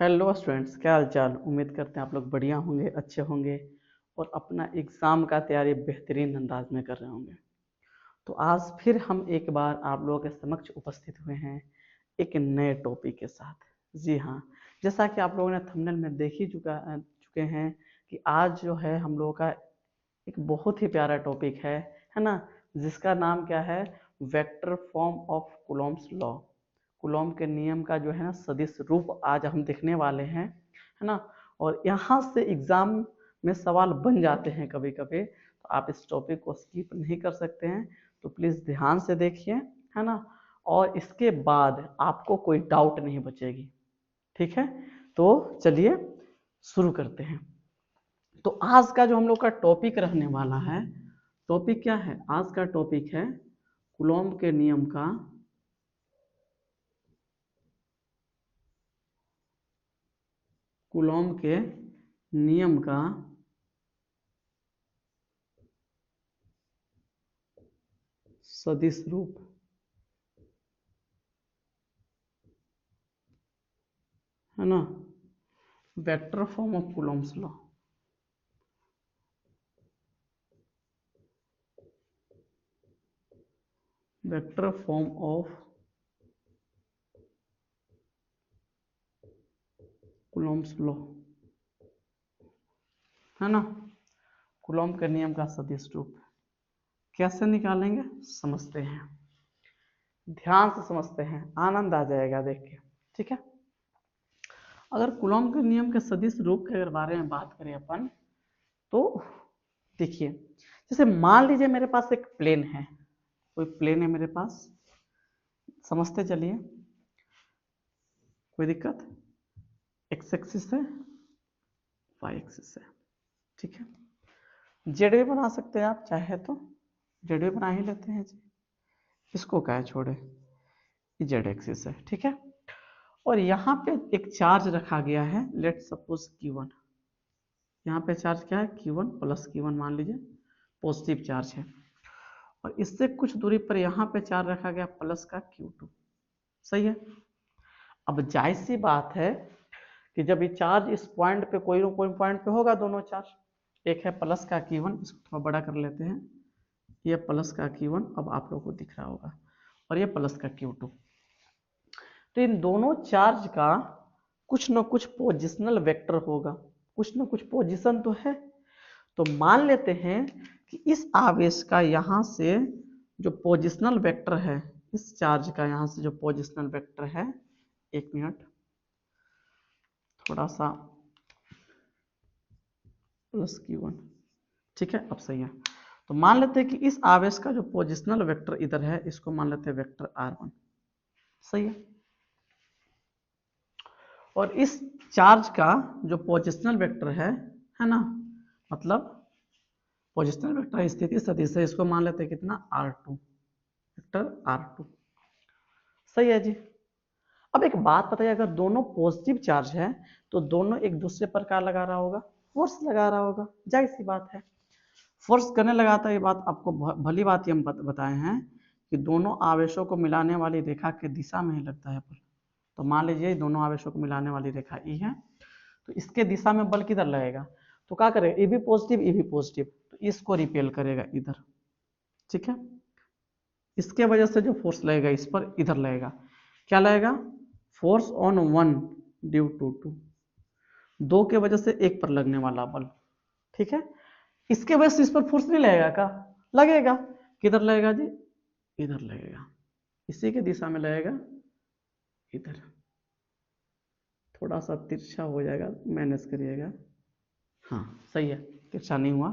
Hello students, क्या हाल चाल। उम्मीद करते हैं आप लोग बढ़िया होंगे, अच्छे होंगे और अपना एग्ज़ाम का तैयारी बेहतरीन अंदाज में कर रहे होंगे। तो आज फिर हम एक बार आप लोगों के समक्ष उपस्थित हुए हैं एक नए टॉपिक के साथ। जी हाँ, जैसा कि आप लोगों ने थंबनेल में देख ही चुके हैं कि आज जो है हम लोगों का एक बहुत ही प्यारा टॉपिक है ना, जिसका नाम क्या है, vector form of Coulomb's law. Coulomb के नियम का जो है ना सदिश रूप आज हम देखने वाले हैं, है ना। और यहाँ से एग्जाम में सवाल बन जाते हैं कभी कभी, तो आप इस टॉपिक को स्किप नहीं कर सकते हैं। तो प्लीज़ ध्यान से देखिए, है ना। और इसके बाद आपको कोई डाउट नहीं बचेगी, ठीक है। तो चलिए शुरू करते हैं। तो आज का जो हम लोग का टॉपिक रहने वाला है, टॉपिक क्या है, आज का टॉपिक है कूलॉम के नियम का कूलॉम के नियम का सदिश रूप, है ना। Vector form of Coulomb's law. Vector form of Coulomb's law, है ना। कूलॉम के नियम का सदिश रूप कैसे निकालेंगे समझते हैं, ध्यान से समझते हैं, आनंद आ जाएगा देख के, ठीक है। अगर कूलॉम के नियम के सदिश रूप के अगर बारे में बात करें अपन, तो देखिए, जैसे मान लीजिए मेरे पास एक प्लेन है, कोई प्लेन है मेरे पास, समझते चलिए, कोई दिक्कत। एक्स एक्सिस है, वाई एक्सिस है, ठीक है। जेड भी बना सकते हैं आप चाहे तो, जेड भी बना ही लेते हैं जी, इसको क्या छोड़े, ये जेड एक्सिस है, ठीक है। और यहाँ पे एक चार्ज रखा गया है, लेट सपोज Q1। यहाँ पे चार्ज क्या है, Q1 प्लस Q1 मान लीजिए, पॉजिटिव चार्ज है। और इससे कुछ दूरी पर यहाँ पे चार्ज रखा गया प्लस का Q2, सही है। अब जाहिर सी बात है कि जब ये चार्ज इस पॉइंट पे कोई ना कोई पॉइंट पे होगा, दोनों चार्ज, एक है प्लस का Q1, इसको थोड़ा बड़ा कर लेते हैं, ये प्लस का Q1 अब आप लोगों को दिख रहा होगा, और ये प्लस का Q2। तो इन दोनों चार्ज का कुछ न कुछ पोजिशनल वेक्टर होगा, कुछ न कुछ पोजीशन तो है। तो मान लेते हैं कि इस आवेश का यहाँ से जो पोजिशनल वेक्टर है, इस चार्ज का यहाँ से जो पोजिशनल वेक्टर है, एक मिनट, थोड़ा सा प्लस Q1, ठीक है, अब सही है। तो मान लेते हैं कि इस आवेश का जो पोजिशनल वेक्टर इधर है, इसको मान लेते हैं वेक्टर R1, सही है। और इस चार्ज का जो पोजिशनल वेक्टर है ना, मतलब पोजिशनल वेक्टर स्थिति सदिश है, इसको मान लेते हैं कितना, R2, वेक्टर R2, सही है जी। अब एक बात बताइए, अगर दोनों पॉजिटिव चार्ज है तो दोनों एक दूसरे पर क्या लगा रहा होगा, फोर्स लगा रहा होगा, जाहिर सी बात है, फोर्स करने लगा था। ये बात आपको भली बात ही हम बताए हैं कि दोनों आवेशों को मिलाने वाली रेखा के दिशा में ही लगता है बल। तो मान लीजिए दोनों आवेशों को मिलाने वाली रेखा ई है, तो इसके दिशा में बल किधर लगेगा, तो क्या करेगा, ये भी पॉजिटिव ये भी पॉजिटिव, तो इसको रिपेल करेगा इधर, ठीक है। इसके वजह से जो फोर्स लगेगा इस पर, इधर लगेगा, क्या लगेगा, force on one due to two, दो के वजह से एक पर लगने वाला बल, ठीक है। इसके वजह से इस पर फोर्स नहीं लगेगा का, लगेगा, किधर लगेगा जी, इधर लगेगा, इसी के दिशा में लगेगा, इधर। थोड़ा सा तिरछा हो जाएगा, मैनेज करिएगा, हाँ सही है, तिरछा नहीं हुआ।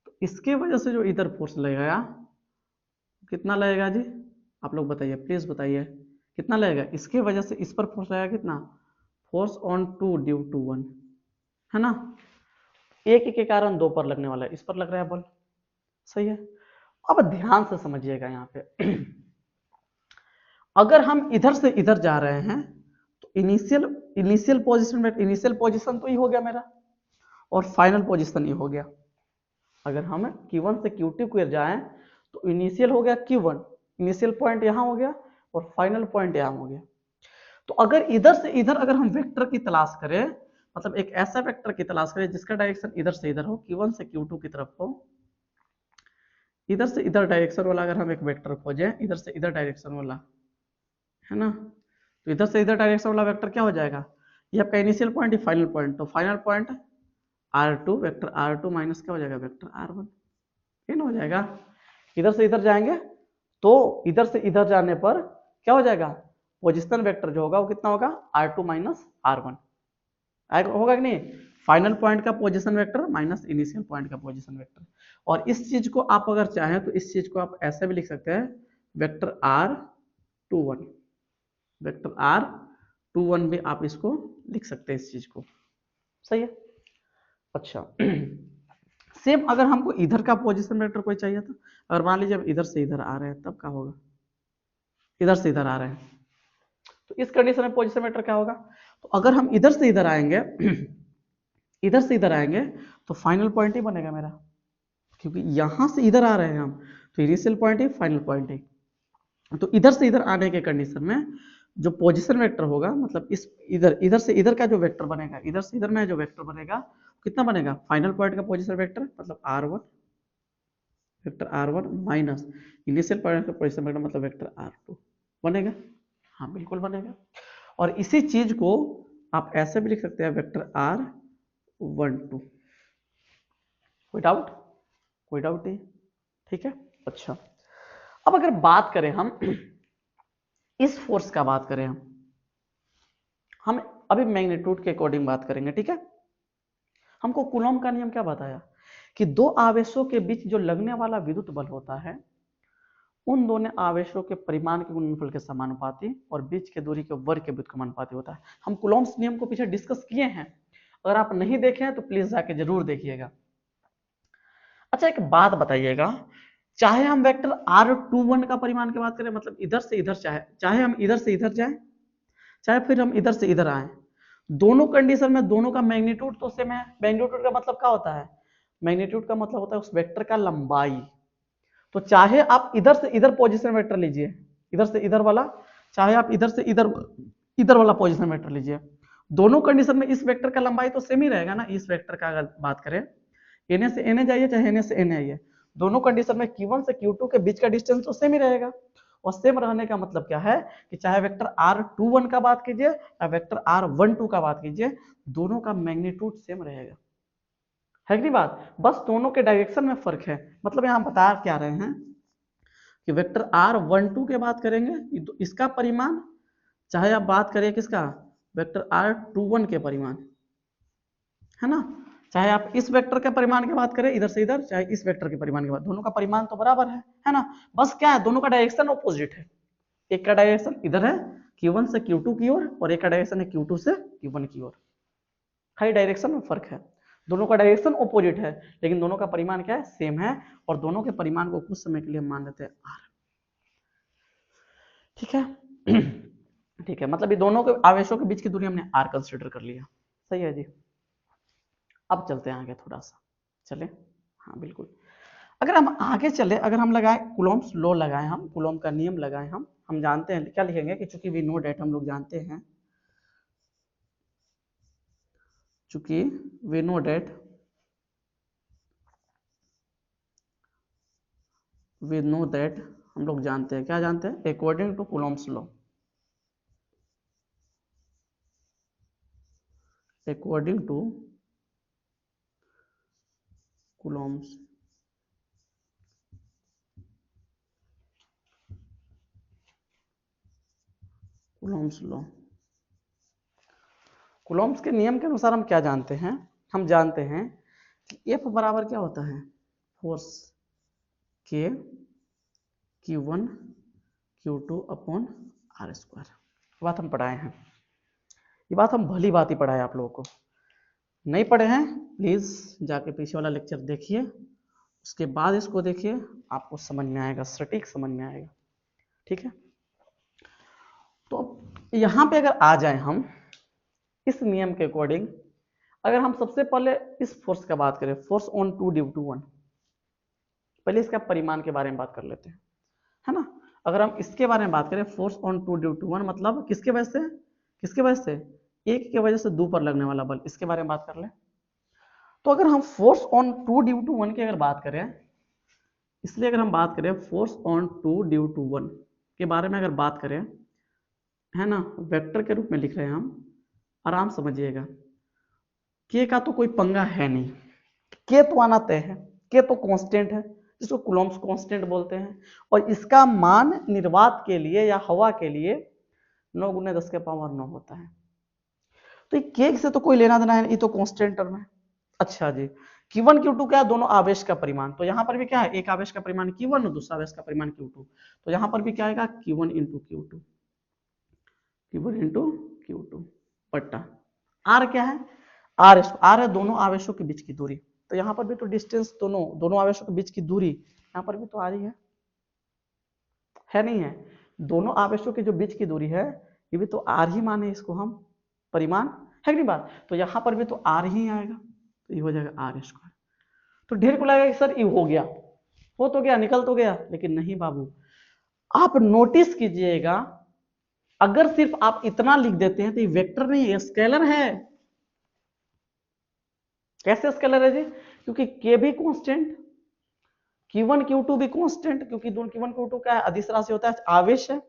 तो इसके वजह से जो इधर फोर्स लगेगा, कितना लगेगा जी, आप लोग बताइए, प्लीज बताइए, कितना लगेगा, इसके वजह से इस पर फोर्स लगेगा कितना, force on two due to one, है ना। एक के कारण दो पर लगने वाला है, इस पर लग रहा है बल, सही है। अब ध्यान से समझिएगा यहाँ पे अगर हम इधर से इधर जा रहे हैं तो इनिशियल इनिशियल पोजीशन में, इनिशियल पोजीशन तो ये हो गया मेरा, और फाइनल पोजीशन ये हो गया। अगर हम Q1 से Q2 को जाएं तो इनिशियल हो गया Q1, इनिशियल पॉइंट यहाँ हो गया और फाइनल पॉइंट यहाँ हो गया। तो अगर इधर से इधर अगर हम वेक्टर की तलाश करें, मतलब एक ऐसा वेक्टर की तलाश करें जिसका डायरेक्शन इधर से इधर हो, Q1 से Q2 की तरफ हो, इधर से इधर डायरेक्शन वाला अगर हम एक वेक्टर खोजें, इधर से इधर डायरेक्शन वाला, है ना, तो इधर से इधर डायरेक्शन वाला वेक्टर क्या हो जाएगा, ये आपका इनिशियल पॉइंट, ये फाइनल पॉइंट, तो final point R2 vector R2 minus क्या हो जाएगा वेक्टर R1, ये ना हो जाएगा। इधर से इधर जाएंगे तो इधर से इधर जाने पर क्या हो जाएगा, पोजिशनल वेक्टर जो होगा वो कितना होगा, R2 माइनस R1 होगा कि नहीं, फाइनल पॉइंट का position vector minus initial point का पोजीशन वेक्टर। और इस चीज को आप अगर चाहें तो इस चीज को आप ऐसे भी लिख सकते हैं, वेक्टर R21, वेक्टर R21 भी आप इसको लिख सकते हैं इस चीज को, सही है। अच्छा सेम अगर हमको इधर का पोजीशन वेक्टर कोई चाहिए था, अगर मान लीजिए अब इधर से इधर आ रहे हैं तब क्या होगा, इधर से इधर आ रहे हैं तो इस कंडीशन में पोजीशन वेक्टर क्या होगा, तो अगर हम इधर से इधर आएंगे इधर से इधर आएंगे तो फाइनल पॉइंट ही बनेगा मेरा, क्योंकि यहां से इधर आ रहे हैं हम, तो इनिशियल पॉइंट ही फाइनल पॉइंट ही। तो इधर से इधर आने के कंडीशन में जो पोजीशन वेक्टर होगा, मतलब इस इधर से इधर का जो वेक्टर बनेगा, इधर से इधर में जो वेक्टर बनेगा कितना बनेगा, फाइनल पॉइंट का पोजीशन वेक्टर मतलब R1, vector R1 minus initial point का पोजीशन वेक्टर मतलब वेक्टर R2 बनेगा। हाँ बिल्कुल बनेगा। और इसी चीज को आप ऐसे भी लिख सकते हैं, वेक्टर R12। कोई डाउट, कोई डाउट नहीं, ठीक है। अच्छा अब अगर बात करें हम इस फोर्स का बात करें, हम अभी मैग्नीट्यूड के अकॉर्डिंग बात करेंगे, ठीक है। हमको कूलॉम का नियम क्या बताया कि दो आवेशों के बीच जो लगने वाला विद्युत बल होता है उन दोनों आवेशों के परिमाण के गुणनफल के समानुपाती और बीच के दूरी के वर्ग के व्युत्क्रमानुपाती होता है। हम कूलॉम्स नियम को पीछे डिस्कस किए हैं, अगर आप नहीं देखे हैं तो प्लीज जाके जरूर देखिएगा। अच्छा एक बात बताइएगा, चाहे हम वेक्टर R21 का परिमाण की बात करें, मतलब इधर से इधर चाहे हम इधर से इधर जाएं, चाहे फिर हम इधर से इधर आए, दोनों कंडीशन में दोनों का मैग्नीट्यूड तो सेम है। मैग्नीट्यूड का मतलब क्या होता है, मैग्नीट्यूड का मतलब होता है उस वेक्टर का लंबाई। तो चाहे आप इधर से इधर पोजीशन वेक्टर लीजिए, इधर से इधर वाला, चाहे आप इधर से इधर इधर वाला पोजीशन वेक्टर लीजिए, दोनों कंडीशन में इस वेक्टर का लंबाई तो सेम ही रहेगा ना। इस वेक्टर का अगर बात करें, एन से एन जाइए चाहे एन से एन आइए, दोनों कंडीशन में Q1 से Q2 के बीच का डिस्टेंस तो सेम ही रहेगा। और सेम रहने का मतलब क्या है कि चाहे वेक्टर R21 का बात कीजिए या वेक्टर R12 का बात कीजिए, दोनों का मैग्नीट्यूड सेम रहेगा, है कि नहीं बात, बस दोनों के डायरेक्शन में फर्क है। मतलब यहां बता क्या रहे हैं कि वेक्टर R12 के बात करेंगे इसका परिमाण, चाहे आप बात करें किसका, वेक्टर R21 के परिमाण, है ना, चाहे आप इस वेक्टर के परिमाण की बात करें इधर से इधर, चाहे इस वेक्टर के परिमाण की बात, दोनों का परिमाण तो बराबर है ना। बस क्या है, दोनों का डायरेक्शन ऑपोजिट है, एक का डायरेक्शन इधर है Q1 से Q2 की ओर और एक का डायरेक्शन है Q2 से Q1 की ओर, खाली डायरेक्शन में फर्क है। दोनों का डायरेक्शन ऑपोजिट है लेकिन दोनों का परिमाण क्या है, सेम है। और दोनों के परिमाण को कुछ समय के लिए मान लेते हैं R, ठीक है ठीक है, मतलब ये दोनों के आवेशों के बीच की दूरी हमने R कंसीडर कर लिया, सही है जी। अब चलते हैं आगे थोड़ा सा, चले, हाँ बिल्कुल। अगर हम आगे चले, अगर हम लगाए कूलॉम्स लॉ लगाए, हम कूलॉम का नियम लगाए, हम जानते हैं क्या लिखेंगे कि चूंकि वी नो डेट, हम लोग जानते हैं चूंकि वी नो डेट हम लोग जानते हैं, क्या जानते हैं, according to Coulomb's law, according to Coulomb's law, Coulomb's के नियम के अनुसार हम क्या जानते हैं, हम जानते हैं कि F बराबर क्या होता है, force K Q1 Q2 upon R square. ये बात हम पढ़ाए हैं, ये बात हम भली बात ही पढ़ाए, आप लोगों को नहीं पढ़े हैं प्लीज जाके पीछे वाला लेक्चर देखिए, उसके बाद इसको देखिए, आपको समझ में आएगा, सटीक समझ में आएगा, ठीक है। तो यहां पे अगर आ जाए हम इस नियम के अकॉर्डिंग, अगर हम सबसे पहले इस फोर्स का बात करें, फोर्स ऑन 2 ड्यू टू 1, पहले इसका परिमाण के बारे में बात कर लेते हैं, है ना। अगर हम इसके बारे में बात करें, फोर्स ऑन 2 ड्यू टू 1 मतलब किसके वजह से, किसके वजह से? एक की वजह से दो पर लगने वाला बल, इसके बारे में बात कर ले। तो अगर हम फोर्स ऑन 2 ड्यू टू 1 की अगर बात करें, इसलिए अगर हम बात करें फोर्स ऑन 2 ड्यू टू 1 के बारे में अगर बात करें, है ना, वेक्टर के रूप में लिख रहे हैं हम, आराम समझिएगा। के का तो कोई पंगा है नहीं, के तो आना तय है, के तो कांस्टेंट है जिसको कूलम्ब्स कांस्टेंट बोलते हैं, और इसका मान निर्वात के लिए या हवा के लिए 9 × 10⁻⁹ होता है। तो ये के से तो कोई लेना देना है, ये तो कांस्टेंट टर्म है। अच्छा जी, Q1 Q2 क्या है? दोनों आवेश का परिमाण। तो यहाँ पर भी क्या है? एक आवेश का परिमाण Q1 और दूसरा आवेश का परिमाण Q2। तो यहाँ पर भी क्या आएगा? Q1 × Q2, Q1 × Q2 बट्टा R क्या है? R है दोनों आवेशों के बीच की दूरी। तो यहाँ पर भी तो डिस्टेंस दोनों आवेशों के बीच की दूरी यहाँ पर भी तो R ही है नहीं है? दोनों आवेशों के जो बीच की दूरी है ये भी तो R ही माने इसको हम परिमाण, है नहीं बात? तो यहाँ पर भी तो R ही आएगा, तो ये हो जाएगा R²। तो ढेर को लगेगा कि सर ये हो गया, हो तो गया, निकल तो गया, लेकिन नहीं बाबू, आप नोटिस कीजिएगा, अगर सिर्फ आप इतना लिख देते हैं तो ये वेक्टर नहीं है, स्केलर है। कैसे स्केलर है जी? क्योंकि के भी कांस्टेंट, Q1 Q2 भी कांस्टेंट, क्योंकि दोनों Q1 Q2 क्या है? अदिश राशि होता है, आवेश है,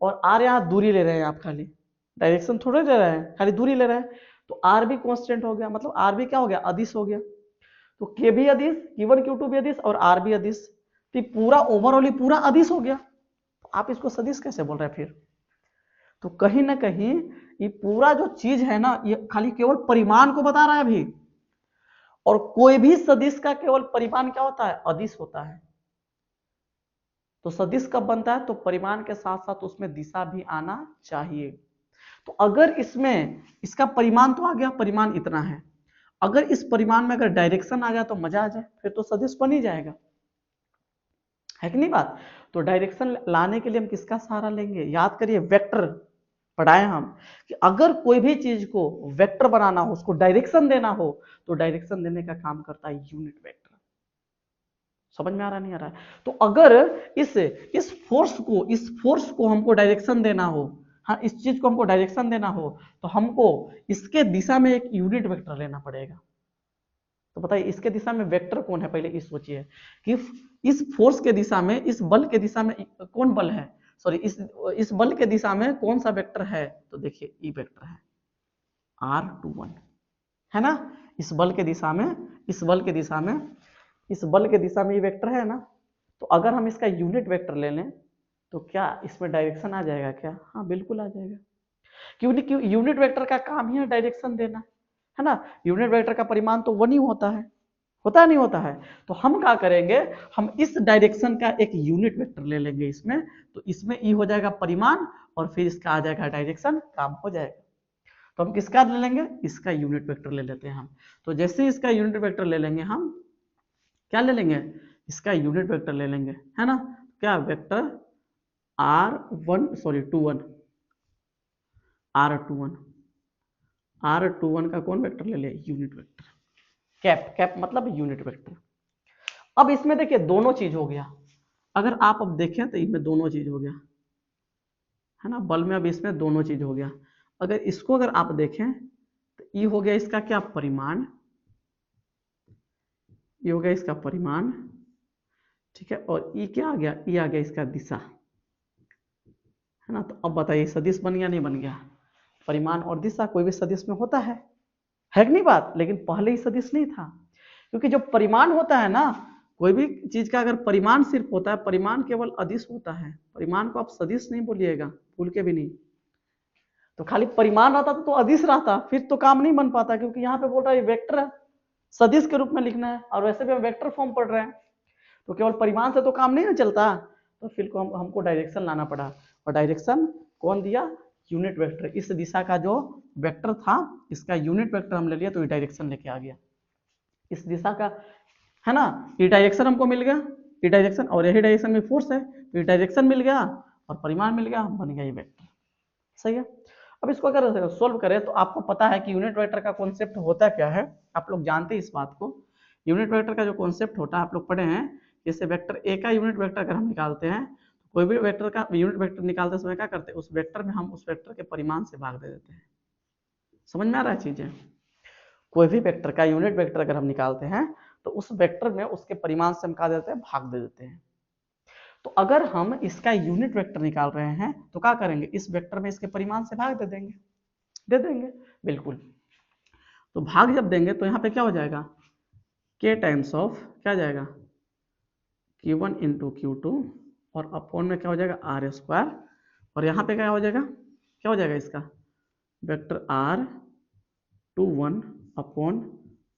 और R यहाँ दूरी ले रहे हैं आप, खाली डायरेक्शन थोड़े ले रहे हैं, खाली दूरी ले रहे हैं। तो R भी कांस्टेंट हो गया, मतलब R भी क्या हो गया? अदिश हो गया। तो K भी अदिश, Q1 Q2 भी अदिश और R भी अदिश, तो पूरा ओवरऑल पूरा अदिश हो गया। आप इसको सदिश कैसे बोल रहे हैं फिर? तो कहीं ना कहीं ये पूरा जो चीज है ना, ये खाली केवल परिमाण को बता रहा है अभी, और कोई भी सदिश का केवल परिमाण क्या होता है? अदिश होता है। तो सदिश कब बनता है? तो परिमाण के साथ साथ उसमें दिशा भी आना चाहिए। तो अगर इसमें इसका परिमाण तो आ गया, परिमाण इतना है, अगर इस परिमाण में अगर डायरेक्शन आ गया तो मजा आ जाए, फिर तो सदिश बन ही जाएगा, है कि नहीं बात? तो डायरेक्शन लाने के लिए हम किसका सहारा लेंगे? याद करिए, वेक्टर पढ़ाए हम कि अगर कोई भी चीज को वेक्टर बनाना हो, उसको डायरेक्शन देना हो, तो डायरेक्शन देने का काम करता है यूनिट वेक्टर। समझ में आ रहा नहीं आ रहा है? तो अगर इस फोर्स को हमको डायरेक्शन देना हो, हाँ, इस चीज को हमको डायरेक्शन देना हो, तो हमको इसके दिशा में एक यूनिट वेक्टर लेना पड़ेगा। तो बताइए इसके दिशा में वेक्टर कौन है? पहले इस सोचिए कि इस फोर्स के दिशा में, इस बल के दिशा में कौन बल है, सॉरी इस बल के दिशा में कौन सा वेक्टर है? तो देखिए ई वेक्टर है, R21, है ना? इस बल के दिशा में, इस बल के दिशा में, इस बल के दिशा में ये वेक्टर है ना। तो अगर हम इसका यूनिट वेक्टर ले लें तो क्या इसमें डायरेक्शन आ जाएगा क्या? हाँ बिल्कुल आ जाएगा, क्योंकि यूनिट वेक्टर का काम ही है डायरेक्शन देना, है ना? यूनिट वेक्टर का परिमाण तो 1 ही होता है नहीं होता है? तो हम क्या करेंगे, हम इस डायरेक्शन का एक यूनिट वेक्टर ले लेंगे इसमें, तो इसमें ई हो जाएगा परिमाण और फिर इसका आ जाएगा डायरेक्शन, काम हो जाएगा। तो हम किसका ले लेंगे? इसका यूनिट वेक्टर ले लेते हैं हम। तो जैसे इसका यूनिट वेक्टर ले लेंगे हम, क्या ले लेंगे? इसका यूनिट वेक्टर ले लेंगे, है ना? क्या वेक्टर R21 R21 का कौन वेक्टर ले ले? Unit vector. कैप मतलब यूनिट वेक्टर। अब इसमें देखिए दोनों चीज हो गया, अगर आप अब देखें तो इसमें दोनों चीज हो गया, है ना? बल में अब इसमें दोनों चीज हो गया। अगर इसको अगर आप देखें तो ये हो गया इसका क्या? परिमाण। ये हो गया इसका परिमाण, ठीक है, और ये क्या आ गया? ये आ गया इसका दिशा, है ना? तो अब बताइए सदिश बन गया नहीं बन गया? परिमाण और दिशा कोई भी सदिश में होता है कि नहीं बात? लेकिन पहले ही सदिश नहीं था, क्योंकि जो परिमाण होता है ना, कोई भी चीज का अगर परिमाण सिर्फ होता है, परिमाण केवल अदिश होता है, परिमाण को आप सदिश नहीं बोलिएगा, भूल के भी नहीं। तो खाली परिमाण रहता तो अदिश रहता, फिर तो काम नहीं बन पाता, क्योंकि यहाँ पे बोल रहा है वेक्टर है, सदिश के रूप में लिखना है, और वैसे भी हम वेक्टर फॉर्म पढ़ रहे हैं, तो केवल परिमाण से तो काम नहीं ना चलता, तो फिर को हमको डायरेक्शन लाना पड़ा, और डायरेक्शन कौन दिया? Unit vector. इस दिशा का जो वेक्टर था, इसका यूनिट वेक्टर हम ले लिया, तो ये डायरेक्शन लेके आ गया इस दिशा का, है ना? ये डायरेक्शन हमको मिल गया, ये डायरेक्शन, और यही डायरेक्शन में फोर्स है, तो ये डायरेक्शन मिल गया और परिमाण मिल गया, बन गया ये वेक्टर। सही है। अब इसको अगर सोल्व करें तो आपको पता है कि यूनिट वेक्टर का कॉन्सेप्ट होता क्या है, आप लोग जानते हैं इस बात को। यूनिट वेक्टर का जो कॉन्सेप्ट होता है आप लोग पढ़े हैं, जैसे वेक्टर ए का यूनिट वेक्टर अगर हम निकालते हैं कोई भी वेक्टर का यूनिट वेक्टर निकालते समय क्या करते हैं, उस वेक्टर में हम उस वेक्टर के परिमाण से भाग दे देते हैं। समझ में आ रहा है चीजें? कोई भी वेक्टर का यूनिट वेक्टर अगर हम निकालते हैं तो उस वेक्टर में उसके परिमाण से हम क्या देते हैं, भाग दे देते हैं। तो अगर हम इसका यूनिट वेक्टर निकाल रहे हैं तो क्या करेंगे, इस वेक्टर में इसके परिमाण से भाग दे देंगे बिल्कुल। तो भाग जब देंगे तो यहाँ पे क्या हो जाएगा, k टाइम्स ऑफ क्या आ जाएगा, q1 इंटू Q2 और अपॉन में क्या हो जाएगा आर स्क्वायर, और यहाँ पे क्या हो जाएगा इसका vector r21 upon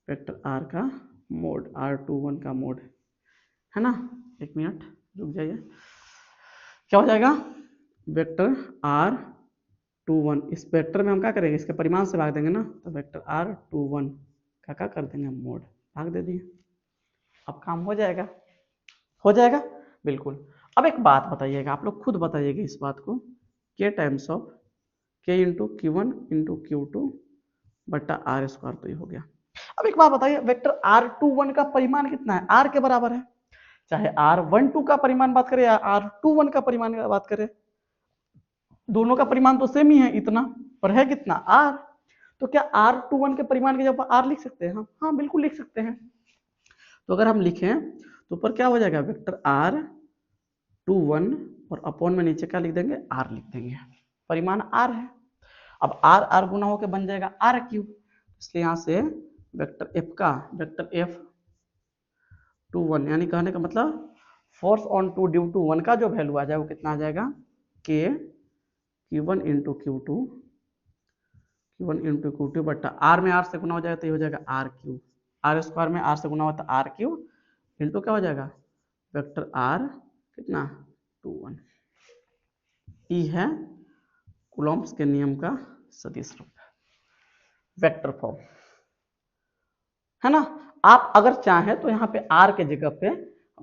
vector r का मोड, r21 का मोड, है ना। एक मिनट रुक जाइए, क्या हो जाएगा वेक्टर r21, इस वेक्टर में हम क्या करेंगे, इसके परिमाण से भाग देंगे ना, तो वेक्टर r21 का क्या कर देंगे मोड, भाग दे दिए, अब काम हो जाएगा बिल्कुल। अब एक बात बताइएगा, आप लोग खुद बताइएगा इस बात को, k times of k into Q1 into Q2 बट्टा आर स्क्वायर, तो ये हो गया। अब एक बात बताइए, वेक्टर r21 का परिमाण कितना है, r के बराबर है, चाहे r12 का परिमाण बात करें या r21 का परिमाण की बात करें, दोनों का परिमाण तो सेम ही है इतना, पर है कितना r, तो क्या r21 के परिमाण की जगह r लिख सकते हैं हम? हाँ बिल्कुल लिख सकते हैं। तो अगर हम लिखें तो ऊपर क्या हो जाएगा, वेक्टर r21 और अपॉन में नीचे क्या लिख देंगे, r लिख देंगे, परिमाण r है। अब r गुना होकर बन जाएगा r क्यूब, इसलिए यहां से वेक्टर f का वेक्टर f21 यानी कहने का मतलब force on two due to 1 का जो वैल्यू आ जाए वो कितना आ जाएगा, k Q1 इंटू Q2 बट्टा r में r से गुना हो जाएगा तो ये हो जाएगा r क्यूब, r स्क्वायर में r से गुना होता है r क्यूब इंटू क्या हो जाएगा वेक्टर r कितना 21, ई है कूलॉम्स के नियम का सदिश रूप, वेक्टर फॉर्म, है ना। आप अगर चाहें तो यहाँ पे r के जगह पे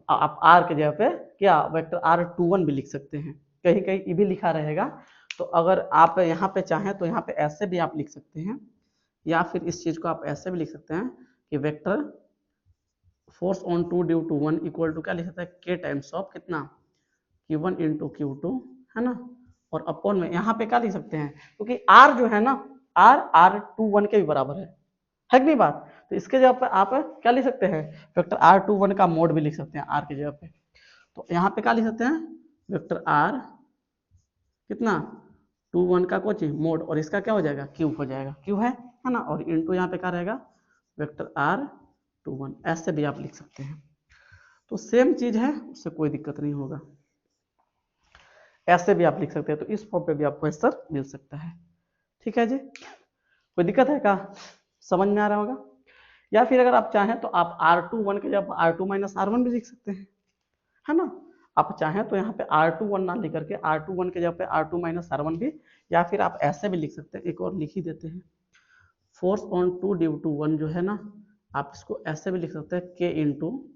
आप r के जगह पे क्या वेक्टर r21 भी लिख सकते हैं, कहीं कहीं ये भी लिखा रहेगा, तो अगर आप यहाँ पे चाहें तो यहाँ पे ऐसे भी आप लिख सकते हैं, या फिर इस चीज को आप ऐसे भी लिख सकते हैं कि vector force on two due to 1 equal to क्या लिख सकते हैं, k टाइम्स ऑफ कितना Q1 इंटू Q2, है ना, और अपॉन में यहाँ पे क्या लिख सकते हैं, क्योंकि r जो है ना r21 के भी बराबर है कि नहीं बात, तो इसके जगह पे आप क्या लिख सकते हैं, वेक्टर r21 का मोड भी लिख सकते हैं r की जगह पे, तो यहाँ पे क्या लिख सकते हैं वेक्टर r कितना 21 का कोच मोड, और इसका क्या हो जाएगा क्यूब हो जाएगा, क्यूब है ना, और इंटू यहाँ पे क्या रहेगा वेक्टर r21, ऐसे भी आप लिख सकते हैं। तो सेम चीज है, उससे कोई दिक्कत नहीं होगा, ऐसे भी आप लिख सकते हैं, तो इस फॉर्म पे भी आपको आंसर मिल सकता है। ठीक है जी, कोई दिक्कत है क्या, समझ में आ रहा होगा। या फिर अगर आप चाहें तो आप r21 के जगह r2 माइनस r1 भी लिख सकते हैं, है ना। आप चाहें तो यहाँ पे r21 ना लिख करके r21 के जगह पे r2 माइनस r1 भी, या फिर आप ऐसे भी लिख सकते हैं, एक और लिख ही देते हैं, force on two due to 1 जो है ना, आप इसको ऐसे भी लिख सकते हैं k into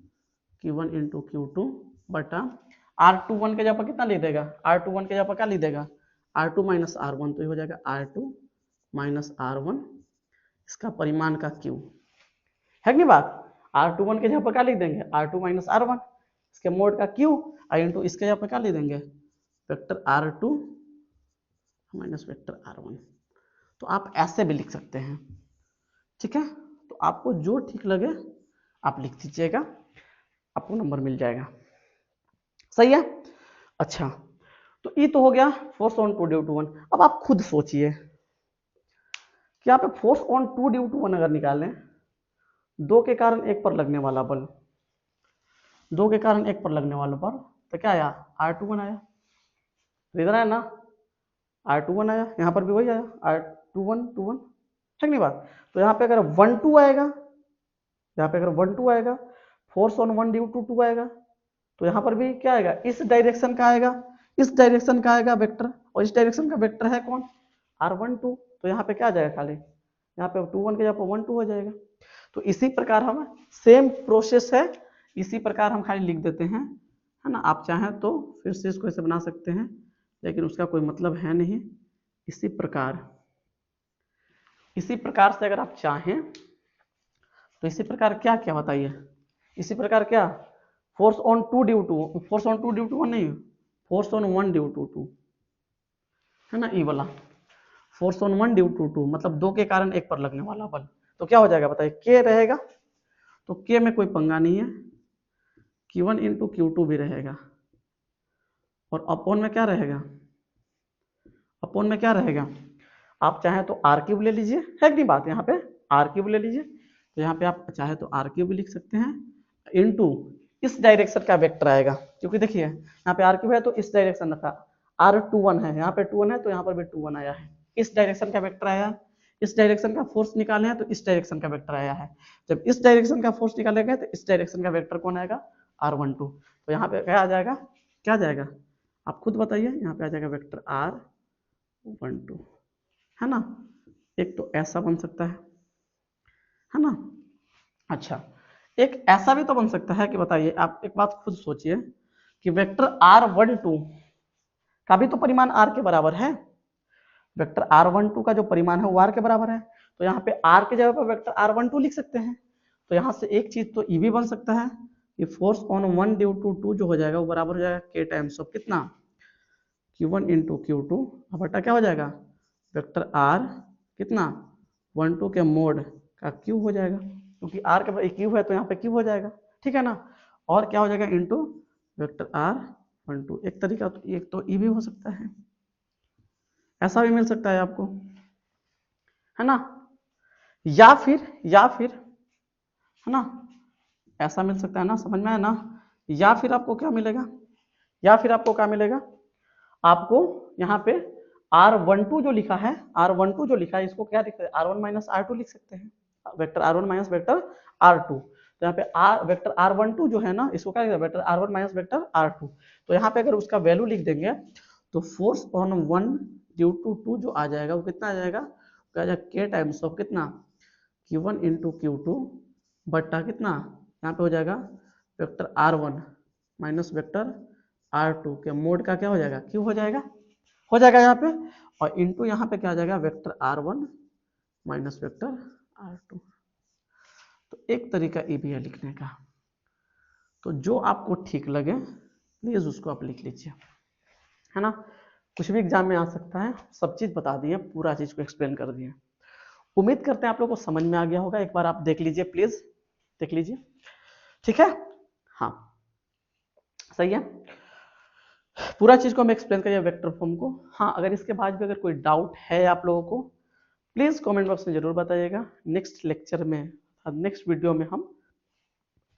Q1 into Q2 बटा r21 के जगह पर कितना लिख देगा, r21 के जगह पर क्या लिख देगा r2 माइनस r1, तो ये हो जाएगा r2 माइनस r1, इसका परिमाण का q, है कि नहीं बात, r21 के जगह पर क्या लिख देंगे r2 माइनस r1, इसके मोड का q, इंटू इसके जगह पर क्या लिख देंगे vector r2 minus vector r1, तो आप ऐसे भी लिख सकते हैं। ठीक है, तो आपको जो ठीक लगे आप लिख दीजिएगा, आपको नंबर मिल जाएगा, सही है। अच्छा, तो ये तो हो गया force on two due to 1। अब आप खुद सोचिए कि यहाँ पे force on two due to 1 अगर निकालें, 2 के कारण 1 पर लगने वाला बल, 2 के कारण 1 पर लगने वाला बल, तो क्या आया r21 आया, इधर आया ना r21 आया, यहाँ पर भी वही आया r21 है नहीं बात। तो यहाँ पे अगर 1 2 आएगा, यहाँ पे अगर 1 2 आएगा, फोर्स ऑन 1 ड्यू टू 2 आएगा, तो यहाँ पर भी क्या आएगा, इस डायरेक्शन का आएगा, इस डायरेक्शन का आएगा वेक्टर, और इस डायरेक्शन का वेक्टर है कौन r12, तो यहाँ पे क्या आ जाएगा खाली, यहाँ पे 21 के जगह पर 1 2 हो जाएगा। तो इसी प्रकार हम सेम प्रोसेस है, इसी प्रकार हम खाली लिख देते हैं, है ना। आप चाहें तो फिर से इसको ऐसे बना सकते हैं, लेकिन उसका कोई मतलब है नहीं। इसी प्रकार से अगर आप चाहें तो इसी प्रकार क्या क्या बताइए, इसी प्रकार क्या force on two due to 1 नहीं, force on one due to two, है ना, ई वाला force on one due to two, मतलब दो के कारण एक पर लगने वाला बल, तो क्या हो जाएगा बताइए, के रहेगा, तो के में कोई पंगा नहीं है, Q1 इंटू Q2 भी रहेगा, और अपॉन में क्या रहेगा, अपॉन में क्या रहेगा, आप चाहे तो आर क्यूब ले लीजिए, है कि नहीं बात, यहाँ पे आर क्यूब ले लीजिए, तो यहाँ पे आप चाहे तो आर क्यूब भी लिख सकते हैं, इनटू इस डायरेक्शन का वेक्टर आएगा, क्योंकि देखिए यहाँ पे आर क्यूब है तो इस डायरेक्शन का R21 है, यहाँ पे 21 है तो यहाँ पर भी 21 आया है, इस डायरेक्शन का वेक्टर आया, इस डायरेक्शन का फोर्स निकाले हैं तो इस डायरेक्शन का वेक्टर आया है, जब इस डायरेक्शन का फोर्स निकालेंगे तो इस डायरेक्शन का वेक्टर कौन आएगा, R12, तो यहाँ पे क्या आ जाएगा, क्या आ जाएगा, आप खुद बताइए, यहाँ पे आ जाएगा वेक्टर R12, है ना, एक तो ऐसा बन सकता है ना, अच्छा एक ऐसा भी तो बन सकता है कि बताइए, आप एक बात खुद सोचिए कि वेक्टर R12 का भी तो परिमाण R के बराबर है, वेक्टर R12 का जो परिमाण है वो R के बराबर है, तो यहाँ पे R के जगह पर वेक्टर R12 लिख सकते हैं, तो यहाँ से एक चीज तो ये भी बन सकता है कि force on one due to two जो हो जाएगा वो बराबर हो जाएगा K टाइम्स ऑफ कितना, Q1 इंटू Q2 बटा क्या हो जाएगा, वेक्टर R कितना 12 के मोड का क्यूब हो जाएगा, क्योंकि R के क्यूब है तो यहाँ पे क्यूब हो जाएगा, ठीक है ना, और क्या हो जाएगा इंटू वेक्टर R12, एक तरीका तो एक तो ये भी हो सकता है, ऐसा भी मिल सकता है आपको, है ना, या फिर है ना, ऐसा मिल सकता है ना, समझ में आया ना, या फिर आपको क्या मिलेगा, या फिर आपको क्या मिलेगा, आपको यहाँ पे R12 जो लिखा है, R12 जो लिखा है इसको क्या लिख सकते हैं, R1 माइनस R2 लिख सकते हैं, vector R1 minus vector R2, तो यहाँ पे वेक्टर R12 जो है ना इसको क्या लिखा है, vector R1 minus vector R2, तो यहाँ पे अगर उसका वैल्यू लिख देंगे तो force on one due to two जो आ जाएगा वो कितना आ जाएगा, क्या आ जाएगा K टाइम्स ऑफ कितना Q1 इंटू Q2 बट्टा कितना, यहाँ पे हो जाएगा vector R1 minus vector R2 के मोड का क्या हो जाएगा, क्यों हो जाएगा यहाँ पे, और इंटू यहाँ पे क्या आ जाएगा vector R1 minus vector R2, तो एक तरीका ये भी है लिखने का, तो जो आपको ठीक लगे प्लीज उसको आप लिख लीजिए, है ना, कुछ भी एग्जाम में आ सकता है, सब चीज बता दिए, पूरा चीज को एक्सप्लेन कर दिए, उम्मीद करते हैं आप लोगों को समझ में आ गया होगा, एक बार आप देख लीजिए, प्लीज देख लीजिए, ठीक है, हाँ सही है, पूरा चीज को हम एक्सप्लेन करिए वेक्टर फॉर्म को, हाँ अगर इसके बाद भी अगर कोई डाउट है आप लोगों को प्लीज कमेंट बॉक्स में जरूर बताइएगा, नेक्स्ट लेक्चर में नेक्स्ट वीडियो में हम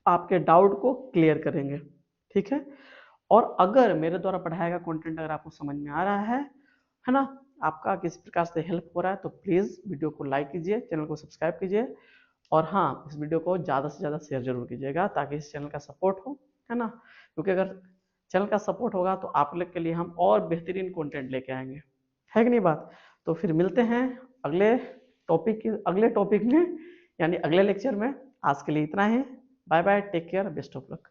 आपके डाउट को क्लियर करेंगे, ठीक है, और अगर मेरे द्वारा पढ़ाया गया कंटेंट अगर आपको समझ में आ रहा है ना, आपका किसी प्रकार से हेल्प हो रहा है तो प्लीज वीडियो को लाइक कीजिए, चैनल को सब्सक्राइब कीजिए, और हाँ इस वीडियो को ज़्यादा से ज़्यादा शेयर जरूर कीजिएगा ताकि इस चैनल का सपोर्ट हो, है ना, क्योंकि अगर चैनल का सपोर्ट होगा तो आप लोग के लिए हम और बेहतरीन कंटेंट लेके आएंगे, है कि नहीं बात, तो फिर मिलते हैं अगले टॉपिक में, यानी अगले लेक्चर में, आज के लिए इतना ही, bye bye, take care, best of luck.